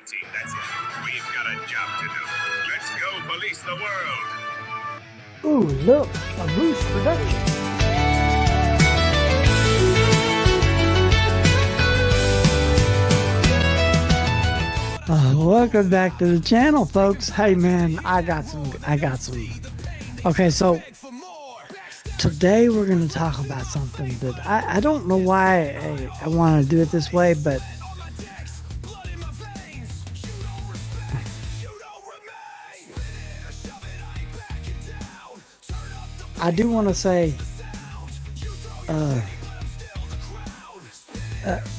team, that's it. We've got a job to do. Let's go police the world. Ooh, look, a Moose production. Welcome back to the channel, folks. Hey man, I got some. Okay, so today we're going to talk about something that I don't know why I want to do it this way, but I do want to say,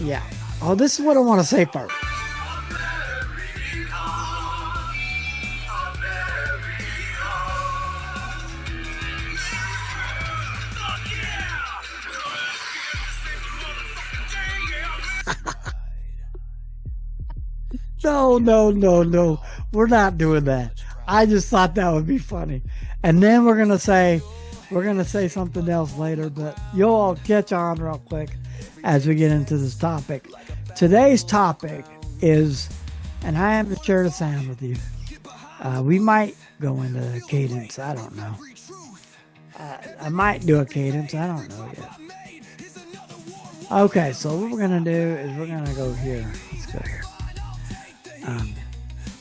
yeah. Oh, this is what I want to say first. No. We're not doing that. I just thought that would be funny. And then we're gonna say something else later, but you'll all catch on real quick as we get into this topic. Today's topic is, and I haven't shared a sound with you. We might go into cadence. I don't know. I might do a cadence. I don't know yet. Okay, so what we're gonna do is we're gonna go here. Let's go here.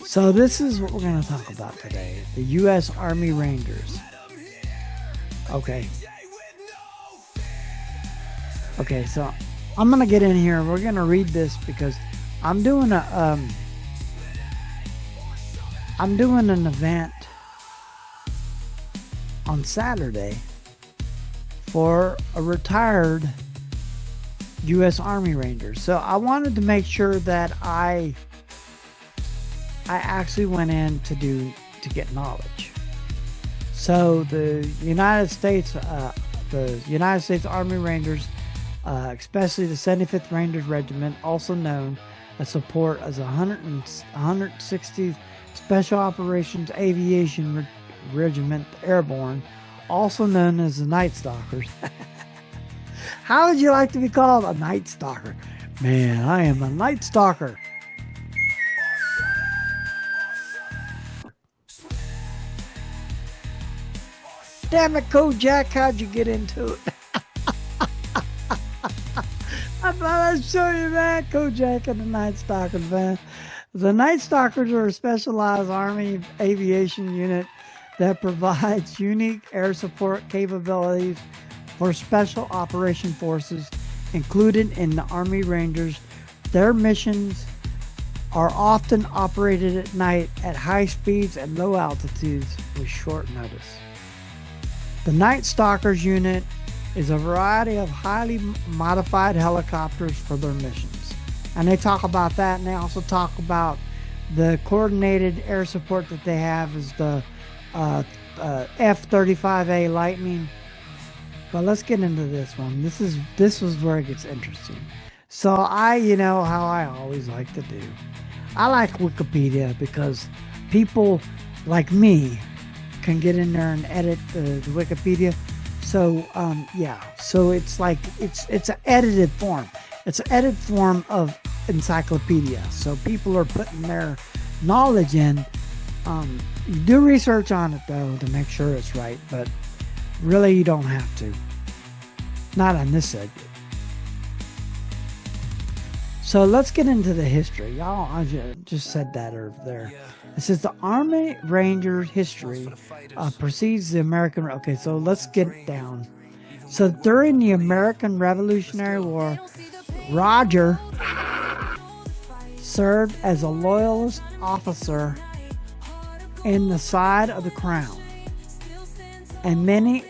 So this is what we're going to talk about today. The U.S. Army Rangers. Okay, so I'm going to get in here. We're going to read this because I'm doing an event on Saturday for a retired U.S. Army Ranger. So I wanted to make sure that I actually went in to get knowledge. So the United States Army Rangers, especially the 75th Rangers Regiment, also known as support as 160th Special Operations Aviation Regiment Airborne, also known as the Night Stalkers. How would you like to be called a Night Stalker? Man, I am a Night Stalker. Damn it, Kojak, how'd you get into it? I thought I'd show you that, Kojak and the Night Stalkers, man. The Night Stalkers are a specialized Army aviation unit that provides unique air support capabilities for special operation forces included in the Army Rangers. Their missions are often operated at night at high speeds and low altitudes with short notice. The Night Stalkers unit is a variety of highly modified helicopters for their missions. And they talk about that, and they also talk about the coordinated air support that they have is the F-35A Lightning. But let's get into this one. This was where it gets interesting. So you know how I always like to do. I like Wikipedia because people like me can get in there and edit the Wikipedia. So yeah, so it's like it's an edited form. It's an edited form of encyclopedia. So people are putting their knowledge in. You do research on it though to make sure it's right, but really you don't have to. Not on this subject. So let's get into the history. Y'all, I just said that over there. It says the Army Rangers history precedes the American... Okay, so let's get it down. So during the American Revolutionary War, Roger served as a loyalist officer in the side of the Crown. And many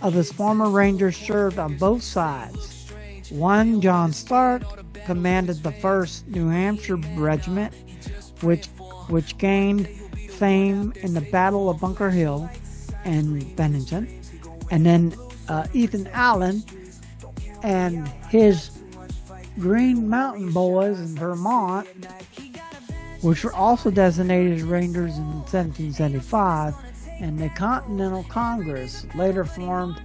of his former Rangers served on both sides. One, John Stark, commanded the 1st New Hampshire Regiment, which gained fame in the Battle of Bunker Hill and Bennington. And then Ethan Allen and his Green Mountain Boys in Vermont, which were also designated as Rangers in 1775, and the Continental Congress later formed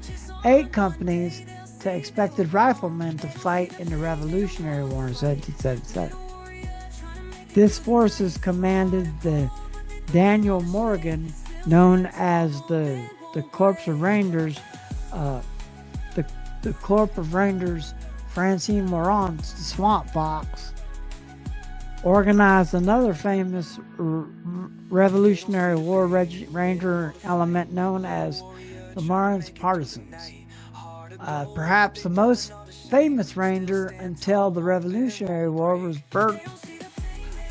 8 companies to expected riflemen to fight in the Revolutionary War in 1777. This forces commanded the Daniel Morgan, known as the Corps of Rangers, the Corps of Rangers, Francine Morant's the Swamp Fox, organized another famous Revolutionary War Ranger element known as the Marines Partisans. Perhaps the most famous ranger until the Revolutionary War was Burt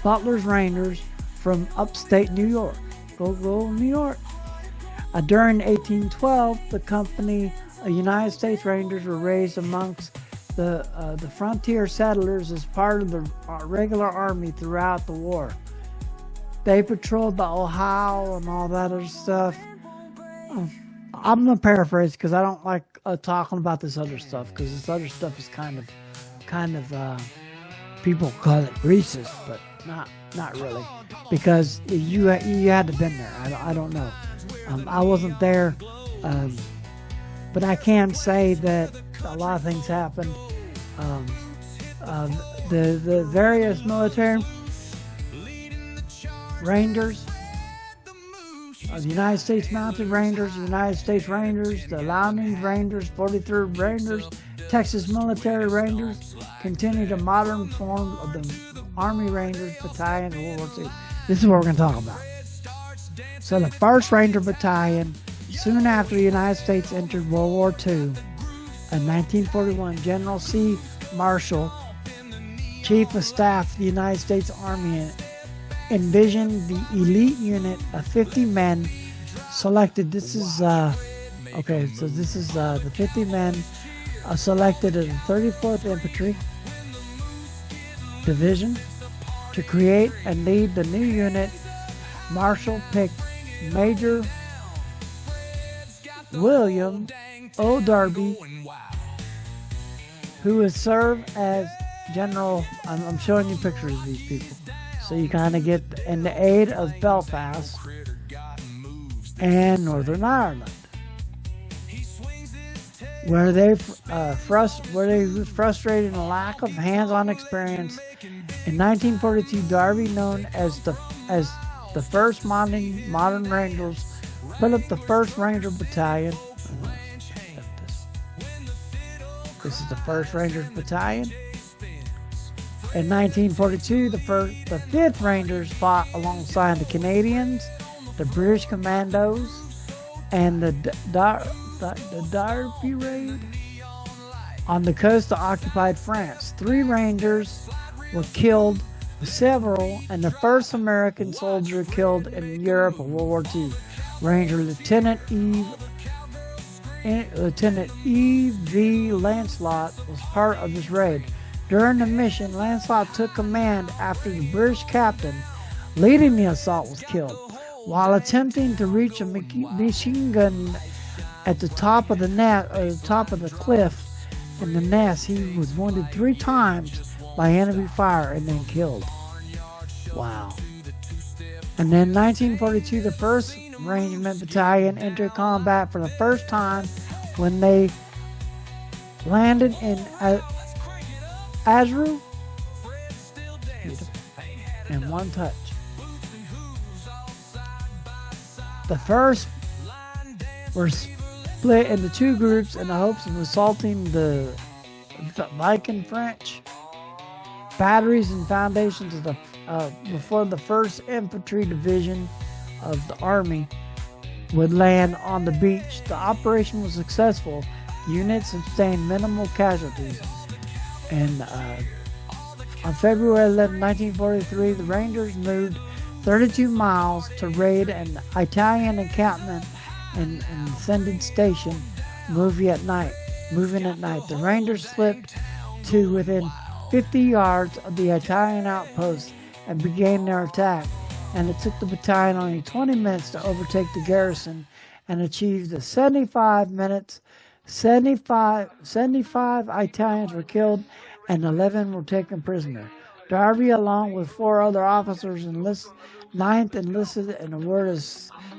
Butler's Rangers from upstate New York. Go New York. During 1812, the company United States Rangers were raised amongst the frontier settlers as part of the regular army throughout the war. They patrolled the Ohio and all that other stuff. I'm gonna paraphrase because I don't like talking about this other stuff, because this other stuff is kind of people call it racist, but not really, because you had to been there. I don't know. I wasn't there, but I can say that a lot of things happened. The various military rangers, the United States Mounted Rangers, the United States Rangers, the Loudon Rangers, 43rd Rangers, Texas Military Rangers, continued a modern form of the Army Rangers Battalion in World War II. This is what we're going to talk about. So the 1st Ranger Battalion, soon after the United States entered World War II, in 1941, General C. Marshall, Chief of Staff of the United States Army, envisioned the elite unit of 50 men selected. This is the 50 men selected in the 34th Infantry Division to create and lead the new unit. Marshall picked Major William O. Darby, who would serve as General. I'm showing you pictures of these people, so you kind of get in the aid of Belfast and Northern Ireland, where they frustrated a lack of hands-on experience. In 1942, Darby, known as the first modern Rangers, put up the 1st Ranger Battalion. This is the 1st Rangers Battalion. In 1942, the 5th Rangers fought alongside the Canadians, the British Commandos, and the Derby Raid on the coast of occupied France. 3 Rangers were killed, several, and the first American soldier killed in Europe in World War II. Ranger Lieutenant E.V. Lancelot was part of this raid. During the mission, Lancelot took command after the British captain leading the assault was killed. While attempting to reach a machine gun at the top of the cliff in the nest, he was wounded 3 times by enemy fire and then killed. Wow. And then 1942, the 1st Regiment Battalion entered combat for the first time when they landed in Azru in one touch. The first were split into 2 groups in the hopes of assaulting the Viking French batteries and foundations of before the 1st Infantry Division of the Army would land on the beach. The operation was successful. The unit sustained minimal casualties. And on February 11, 1943, the Rangers moved 32 miles to raid an Italian encampment and ascended station, moving at night. The Rangers slipped to within 50 yards of the Italian outpost and began their attack, and it took the battalion only 20 minutes to overtake the garrison and achieve the 75 minutes. 75 Italians were killed and 11 were taken prisoner. Darby, along with 4 other officers, enlisted and awarded a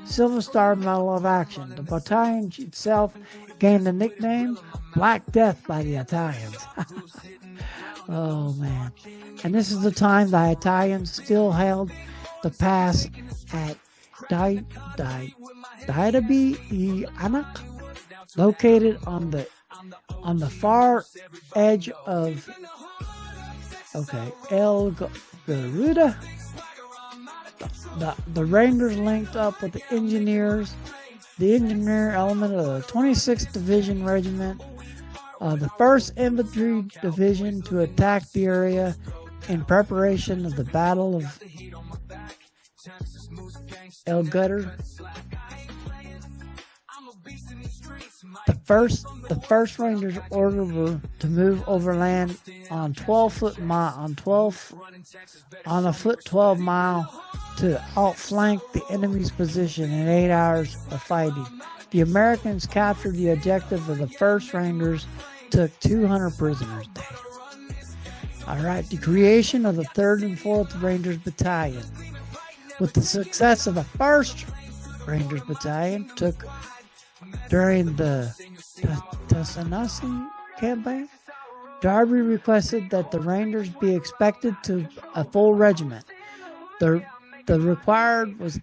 Silver Star Medal of Action. The battalion itself gained the nickname Black Death by the Italians. Oh, man. And this is the time the Italians still held the pass at Diaby Anak, located on the far edge of El Garuda. The Rangers linked up with the engineer element of the 26th Division Regiment, the 1st Infantry Division, to attack the area in preparation of the Battle of El Gutter. The first Rangers ordered were to move overland on a 12-mile to outflank the enemy's position in 8 hours of fighting. The Americans captured the objective of the 1st Rangers, took 200 prisoners. Alright, the creation of the 3rd and 4th Rangers Battalion. With the success of the 1st Rangers Battalion took during the Tassanasi campaign, Darby requested that the Rangers be expected to a full regiment. The required was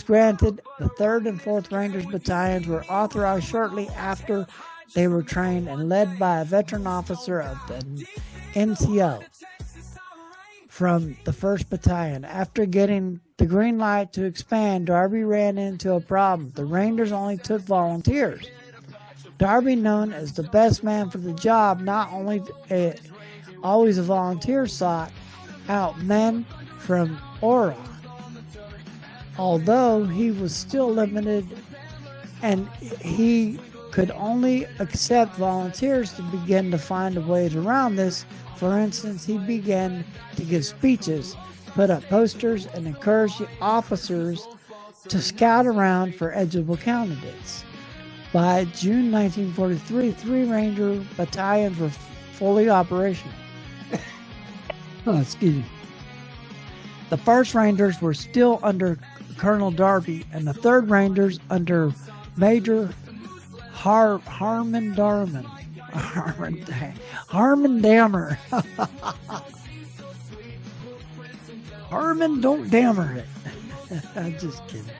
granted. The 3rd and 4th Rangers battalions were authorized shortly after they were trained and led by a veteran officer of the NCO from the 1st Battalion. After getting the green light to expand, Darby ran into a problem. The Rangers only took volunteers. Darby, known as the best man for the job, not only always a volunteer, sought out men from Aura. Although he was still limited and he could only accept volunteers to begin to find ways around this. For instance, he began to give speeches, put up posters, and encourage the officers to scout around for eligible candidates. By June 1943, 3 Ranger battalions were fully operational. Excuse me. The 1st Rangers were still under Colonel Darby, and the 3rd Rangers under Major Harmon Dammer. Harmon, don't dammer it. I'm just kidding.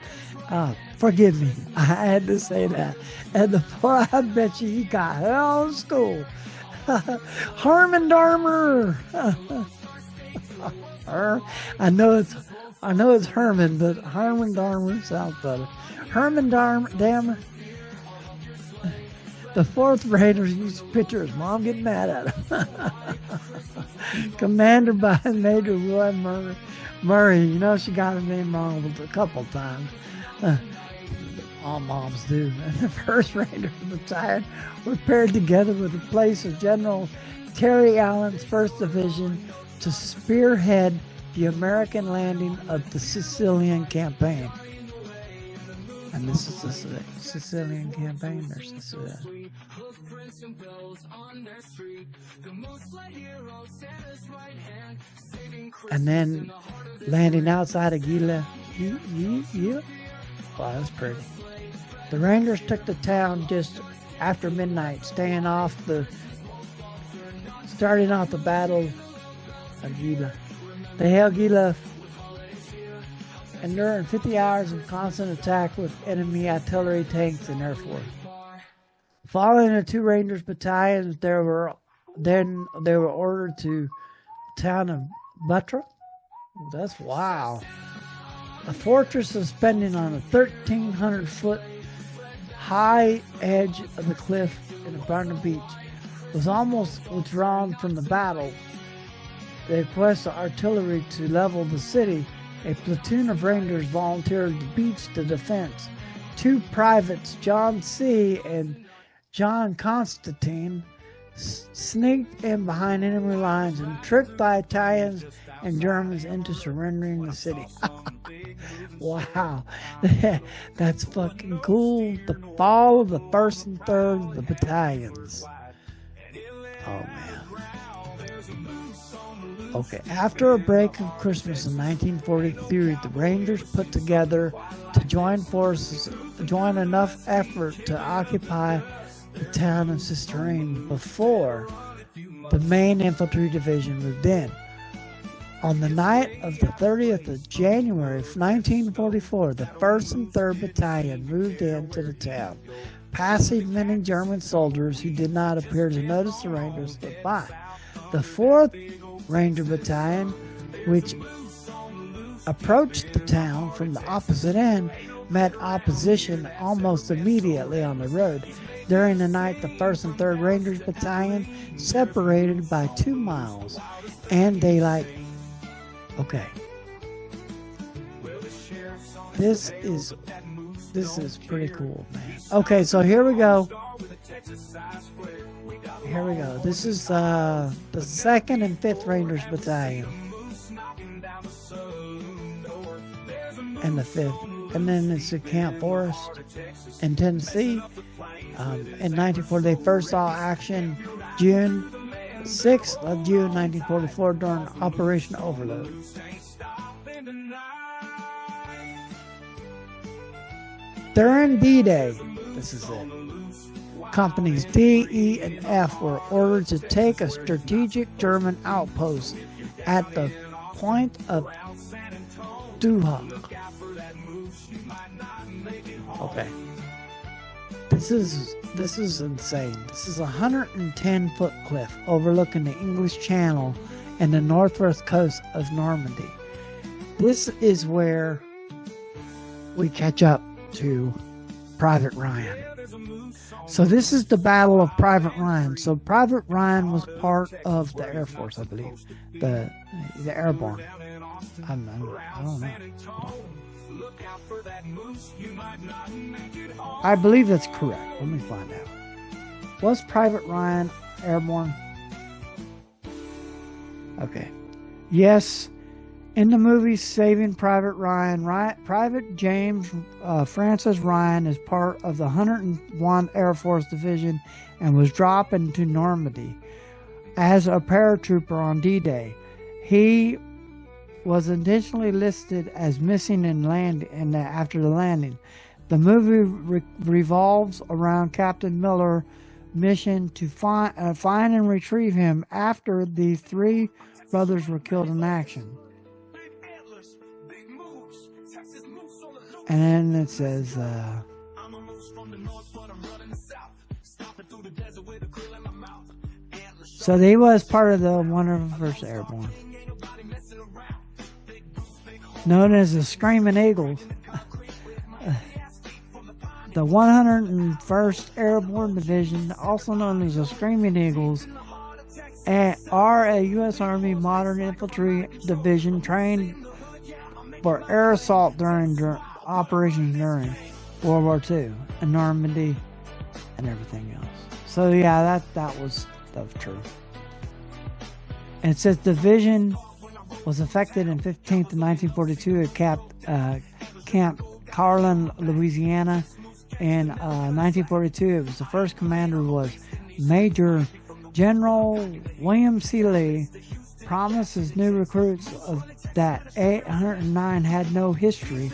Forgive me. I had to say that. And the boy, I bet you he got hell in school. Harmon Darmer. I know it's Herman, but Harmon Darmer sounds better. Herman Dammer. The 4th Raiders used to picture his mom getting mad at him. Commander by Major Roy Murray. You know, she got her name wrong a couple times. All moms do. And the 1st Raiders Battalion were paired together with the place of General Terry Allen's 1st Division to spearhead the American landing of the Sicilian campaign. And this is the Sicilian campaign or Sicilian. And then landing outside of Gila. Wow, that's pretty. The Rangers took the town just after midnight, starting off the battle of Gila. They held Gila, enduring 50 hours of constant attack with enemy artillery, tanks, and air force. Following the 2 Rangers battalions, they were ordered to the town of Buttra. That's wow. A fortress suspended on a 1,300-foot high edge of the cliff in Barna Beach was almost withdrawn from the battle. They requested artillery to level the city. A platoon of Rangers volunteered to beach the defense. 2 privates, John C. and John Constantine, sneaked in behind enemy lines and tricked the Italians and Germans into surrendering the city. Wow, that's fucking cool. The fall of the 1st and 3rd, the battalions. Oh man. Okay, after a break of Christmas in 1943, the Rangers put together to join enough effort to occupy the town of Cisterine before the main infantry division moved in. On the night of the 30th of January 1944, the 1st and 3rd Battalion moved into the town, passing many German soldiers who did not appear to notice the Rangers slip by. The 4th Ranger Battalion, which approached the town from the opposite end, met opposition almost immediately on the road. During the night, the 1st and 3rd Rangers Battalion separated by 2 miles, and daylight. Okay. This is pretty cool, man. Okay, so here we go. Here we go. This is the 2nd and 5th Rangers Battalion. And the 5th. And then it's at Camp Forest in Tennessee. In 1940, they first saw action June 6th of June 1944 during Operation Overload. During D-Day, this is it, companies D, E, and F were ordered to take a strategic German outpost at the point of Uhf. Okay. This is insane. This is a 110-foot cliff overlooking the English Channel and the northwest coast of Normandy. This is where we catch up to Private Ryan. So this is the Battle of Private Ryan. So Private Ryan was part of the Air Force, I believe, the Airborne. I don't know. I believe that's correct. Let me find out. Was Private Ryan Airborne? Okay. Yes. In the movie Saving Private Ryan, Private James Francis Ryan is part of the 101 Air Force Division and was dropped into Normandy as a paratrooper on D-Day. He was initially listed as missing after the landing. The movie revolves around Captain Miller's mission to find and retrieve him after the 3 brothers were killed in action. And then it says, so they was part of the 101st Airborne, known as the Screaming Eagles. The 101st Airborne Division, also known as the Screaming Eagles, are a U.S. Army modern infantry division trained for air assault during operations during World War II in Normandy and everything else. So yeah, that was true. And it says division was affected in 15th in 1942 at Camp Carlin, Louisiana. In 1942, it was the first commander was Major General William C. Lee. Promised his new recruits that 809 had no history,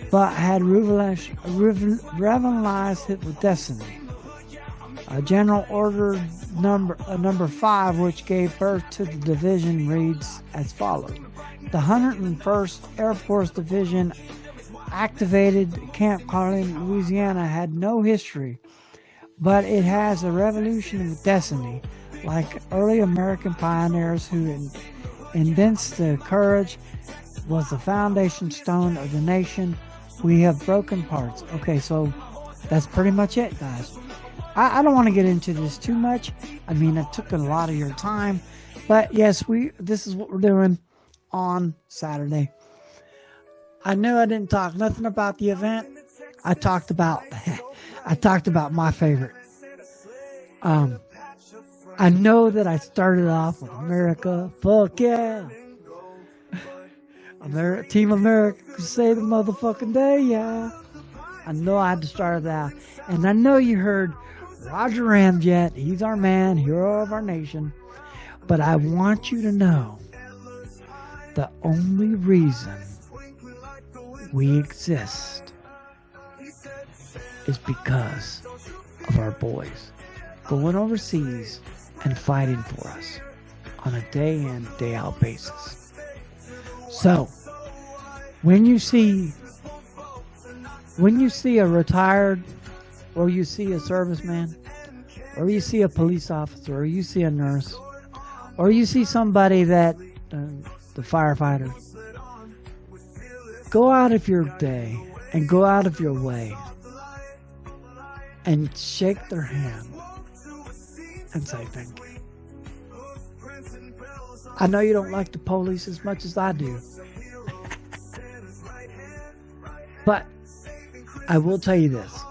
but had revolutionized it with destiny. General Order number 5, which gave birth to the division, reads as follows. The 101st Air Force Division activated Camp Carlin, Louisiana, had no history, but it has a revolution with destiny, like early American pioneers who evinced the courage was the foundation stone of the nation. We have broken parts. Okay, so that's pretty much it, guys. I don't want to get into this too much. I mean, it took a lot of your time, but yes, this is what we're doing on Saturday. I know I didn't talk nothing about the event. I talked about my favorite. I know that I started off with America. Fuck yeah. Team America could save the motherfucking day, yeah. I know I had to start that. And I know you heard Roger Ramjet. He's our man, hero of our nation. But I want you to know the only reason we exist is because of our boys going overseas and fighting for us on a day in, day out basis. So, when you see a retired, or you see a serviceman, or you see a police officer, or you see a nurse, or you see somebody that, the firefighter, go out of your day and go out of your way and shake their hand and say thank you. I know you don't like the police as much as I do. But I will tell you this.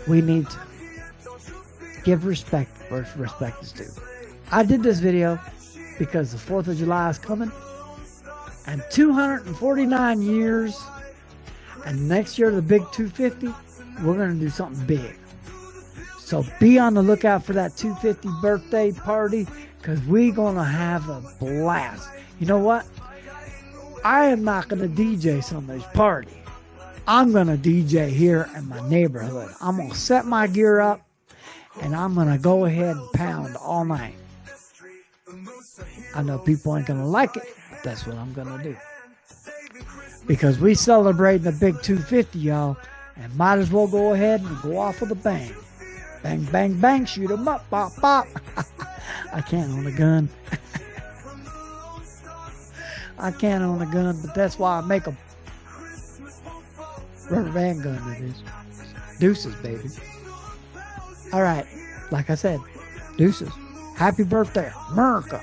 We need to give respect where respect is due. I did this video because the 4th of July is coming. And 249 years. And next year, the big 250, we're going to do something big. So be on the lookout for that 250 birthday party, because we're going to have a blast. You know what? I am not going to DJ somebody's party. I'm going to DJ here in my neighborhood. I'm going to set my gear up, and I'm going to go ahead and pound all night. I know people ain't going to like it, but that's what I'm going to do. Because we celebrating the big 250, y'all, and might as well go ahead and go off with a bang. Bang, bang, bang, shoot 'em up, pop, pop. I can't own a gun. I can't own a gun, but that's why I make a rubber band gun, it is. Deuces, baby. All right, like I said, deuces. Happy birthday, America.